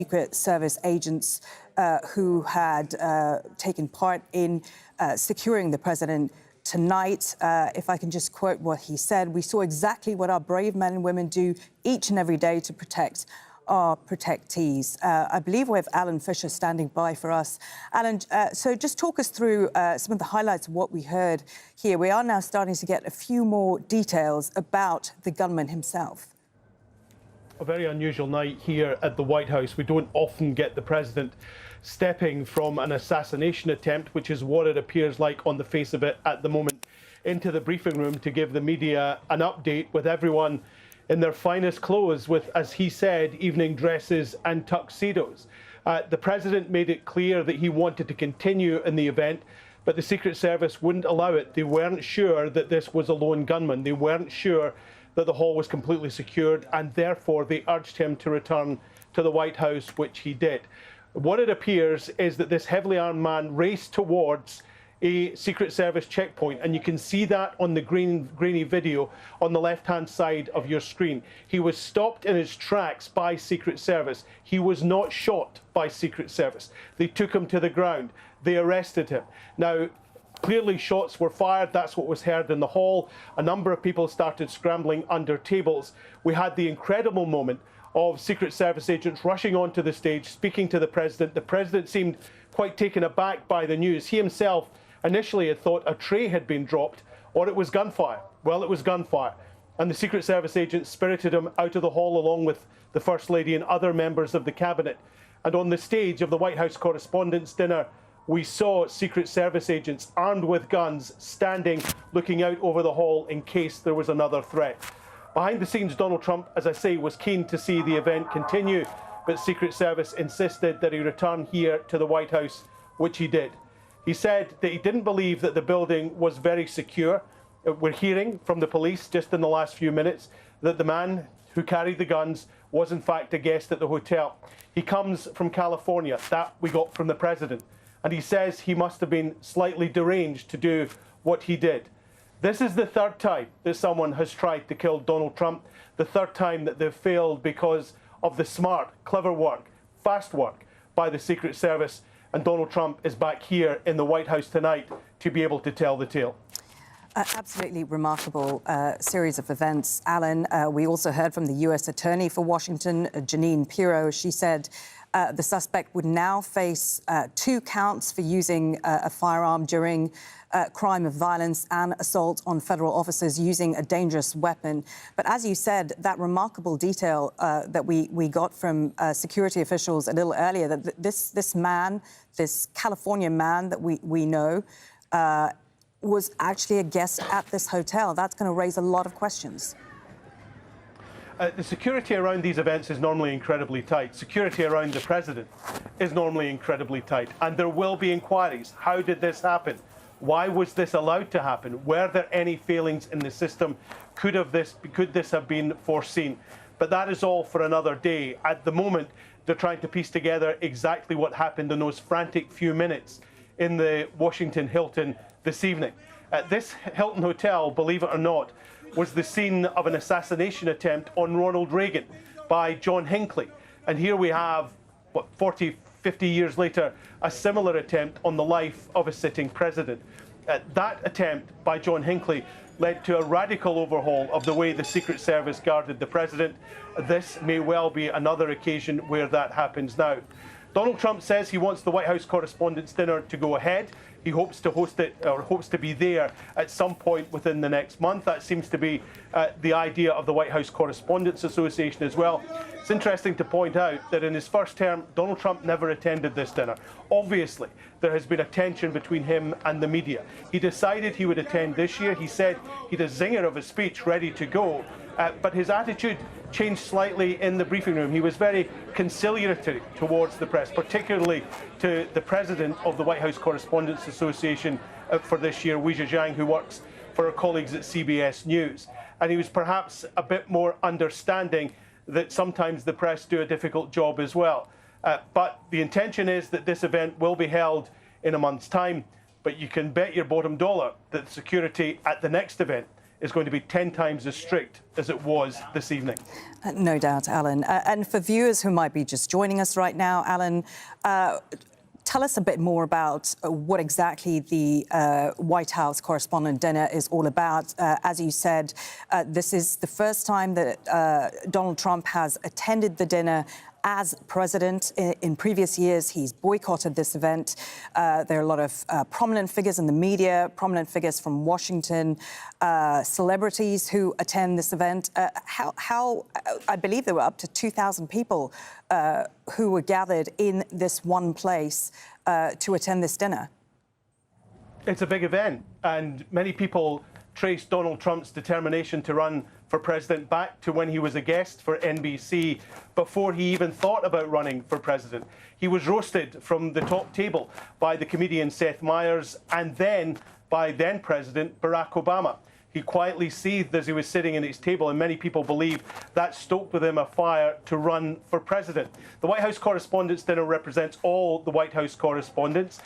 Secret Service agents who had taken part in securing the president tonight. If I can just quote what he said, "We saw exactly what our brave men and women do each and every day to protect our protectees." I believe we have Alan Fisher standing by for us. Alan, so just talk us through some of the highlights of what we heard here. We are now starting to get a few more details about the gunman himself. A very unusual night here at the White House. We don't often get the president stepping from an assassination attempt, which is what it appears like on the face of it at the moment, into the briefing room to give the media an update with everyone in their finest clothes with, as he said, evening dresses and tuxedos. The president made it clear that he wanted to continue in the event, but the Secret Service wouldn't allow it. They weren't sure that this was a lone gunman. They weren't sure that the hall was completely secured, and therefore they urged him to return to the White House, which he did. What it appears is that this heavily armed man raced towards a Secret Service checkpoint, and you can see that on the grainy video on the left-hand side of your screen. He was stopped in his tracks by Secret Service. He was not shot by Secret Service. They took him to the ground. They arrested him. Now, clearly shots were fired. That's what was heard in the hall. A number of people started scrambling under tables. We had the incredible moment of Secret Service agents rushing onto the stage, speaking to the president. The president seemed quite taken aback by the news. He himself initially had thought a tray had been dropped or it was gunfire. Well, it was gunfire. And the Secret Service agents spirited him out of the hall along with the First Lady and other members of the cabinet. And on the stage of the White House Correspondents Dinner, we saw Secret Service agents armed with guns standing, looking out over the hall in case there was another threat. Behind the scenes, Donald Trump, as I say, was keen to see the event continue, but Secret Service insisted that he return here to the White House, which he did. He said that he didn't believe that the building was very secure. We're hearing from the police just in the last few minutes that the man who carried the guns was in fact a guest at the hotel. He comes from California. That we got from the president. And he says he must have been slightly deranged to do what he did. This is the third time that someone has tried to kill Donald Trump, the third time that they've failed because of the smart, clever work, fast work by the Secret Service. And Donald Trump is back here in the White House tonight to be able to tell the tale. Absolutely remarkable series of events, Alan. We also heard from the U.S. Attorney for Washington, Jeanine Pirro. She said the suspect would now face 2 counts for using a firearm during crime of violence and assault on federal officers using a dangerous weapon. But as you said, that remarkable detail that we got from security officials a little earlier, that this man, this California man that we know, was actually a guest at this hotel. That's going to raise a lot of questions. The security around these events is normally incredibly tight. Security around the president is normally incredibly tight. And there will be inquiries. How did this happen? Why was this allowed to happen? Were there any failings in the system? Could this have been foreseen? But that is all for another day. At the moment, they're trying to piece together exactly what happened in those frantic few minutes in the Washington Hilton this evening. This Hilton Hotel, believe it or not, was the scene of an assassination attempt on Ronald Reagan by John Hinckley. And here we have, what, 40, 50 years later, a similar attempt on the life of a sitting president. That attempt by John Hinckley led to a radical overhaul of the way the Secret Service guarded the president. This may well be another occasion where that happens now. Donald Trump says he wants the White House Correspondents' Dinner to go ahead. He hopes to host it, or hopes to be there at some point within the next month. That seems to be the idea of the White House Correspondents Association as well. It's interesting to point out that in his first term, Donald Trump never attended this dinner. Obviously, there has been a tension between him and the media. He decided he would attend this year. He said he had a zinger of a speech ready to go, but his attitude changed slightly in the briefing room. He was very conciliatory towards the press, particularly to the president of the White House Correspondents Association for this year, Weijia Zhang, who works for our colleagues at CBS News. And he was perhaps a bit more understanding that sometimes the press do a difficult job as well. But the intention is that this event will be held in a month's time. But you can bet your bottom dollar that the security at the next event is going to be 10 times as strict as it was this evening. No doubt, Alan. And for viewers who might be just joining us right now, Alan, tell us a bit more about what exactly the White House Correspondent Dinner is all about. As you said, this is the first time that Donald Trump has attended the dinner as president. In previous years, he's boycotted this event. There are a lot of prominent figures in the media, prominent figures from Washington, celebrities who attend this event. I believe there were up to 2,000 people who were gathered in this one place to attend this dinner. It's a big event, and many people trace Donald Trump's determination to run for president back to when he was a guest for NBC before he even thought about running for president. He was roasted from the top table by the comedian Seth Meyers and then by then President Barack Obama. He quietly seethed as he was sitting at his table, and many people believe that stoked within him a fire to run for president. The White House Correspondents Dinner represents all the White House correspondents.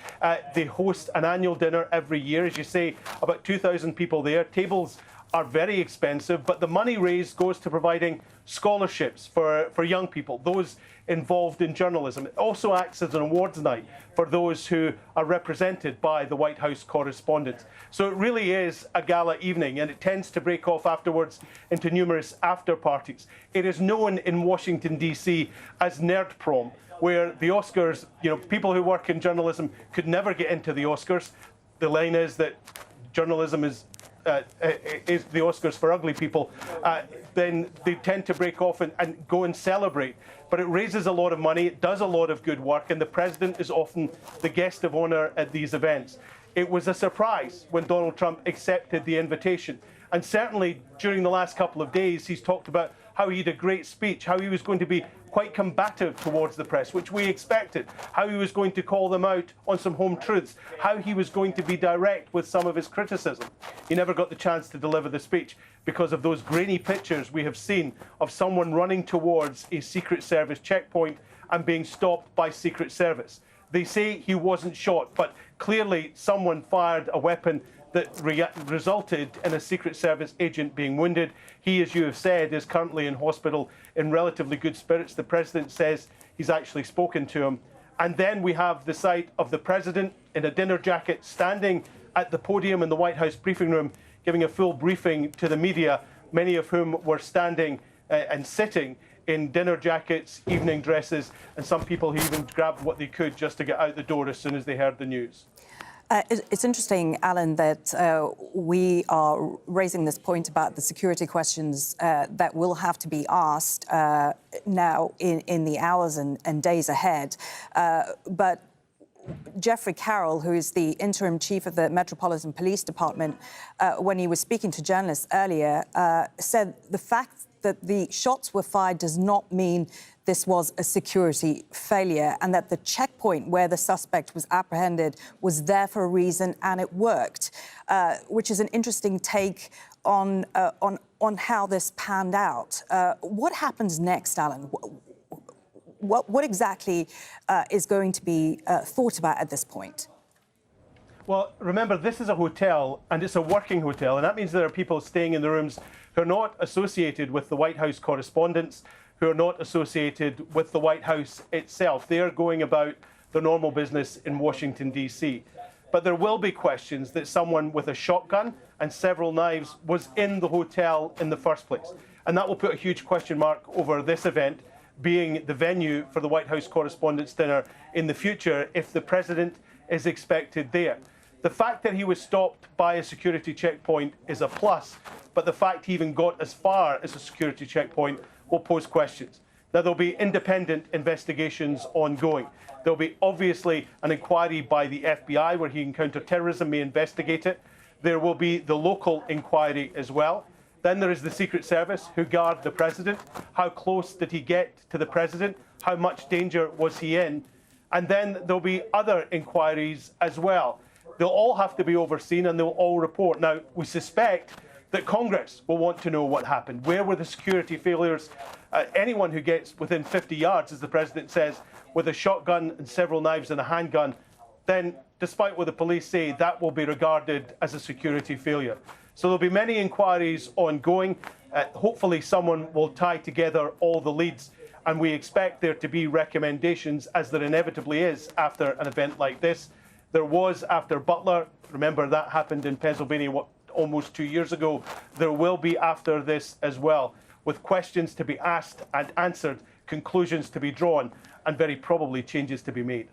They host an annual dinner every year. As you say, about 2,000 people there. Tables are very expensive, but the money raised goes to providing scholarships for young people, those involved in journalism. It also acts as an awards night for those who are represented by the White House correspondents. So it really is a gala evening, and it tends to break off afterwards into numerous after parties. It is known in Washington, D.C. as Nerd Prom, where the Oscars, people who work in journalism could never get into the Oscars. The line is that journalism is the Oscars for ugly people, then they tend to break off and go and celebrate. But it raises a lot of money, it does a lot of good work, and the president is often the guest of honor at these events. It was a surprise when Donald Trump accepted the invitation. And certainly during the last couple of days, he's talked about how he had a great speech, how he was going to be quite combative towards the press, which we expected, how he was going to call them out on some home truths, how he was going to be direct with some of his criticism. He never got the chance to deliver the speech because of those grainy pictures we have seen of someone running towards a Secret Service checkpoint and being stopped by Secret Service. They say he wasn't shot, but clearly someone fired a weapon that resulted in a Secret Service agent being wounded. He, as you have said, is currently in hospital in relatively good spirits. The president says he's actually spoken to him. And then we have the sight of the president in a dinner jacket standing at the podium in the White House briefing room, giving a full briefing to the media, many of whom were standing and sitting in dinner jackets, evening dresses, and some people who even grabbed what they could just to get out the door as soon as they heard the news. It's interesting, Alan, that we are raising this point about the security questions that will have to be asked now in the hours and days ahead. But Jeffrey Carroll, who is the interim chief of the Metropolitan Police Department, when he was speaking to journalists earlier, said the fact that the shots were fired does not mean this was a security failure, and that the checkpoint where the suspect was apprehended was there for a reason and it worked, which is an interesting take on how this panned out. What happens next, Alan? What exactly is going to be thought about at this point? Well, remember, this is a hotel, and it's a working hotel, and that means there are people staying in the rooms who are not associated with the White House correspondents, who are not associated with the White House itself. They are going about their normal business in Washington, D.C. But there will be questions that someone with a shotgun and several knives was in the hotel in the first place. And that will put a huge question mark over this event being the venue for the White House Correspondents' Dinner in the future if the president is expected there. The fact that he was stopped by a security checkpoint is a plus, but the fact he even got as far as a security checkpoint will pose questions. Now, there'll be independent investigations ongoing. There'll be obviously an inquiry by the FBI where he and counter-terrorism may investigate it. There will be the local inquiry as well. Then there is the Secret Service who guard the president. How close did he get to the president? How much danger was he in? And then there'll be other inquiries as well. They'll all have to be overseen and they'll all report. Now, we suspect that Congress will want to know what happened. Where were the security failures? Anyone who gets within 50 yards, as the president says, with a shotgun and several knives and a handgun, then, despite what the police say, that will be regarded as a security failure. So there'll be many inquiries ongoing. Hopefully someone will tie together all the leads, and we expect there to be recommendations, as there inevitably is after an event like this. There was after Butler. Remember, that happened in Pennsylvania almost 2 years ago. There will be after this as well, with questions to be asked and answered, conclusions to be drawn, and very probably changes to be made.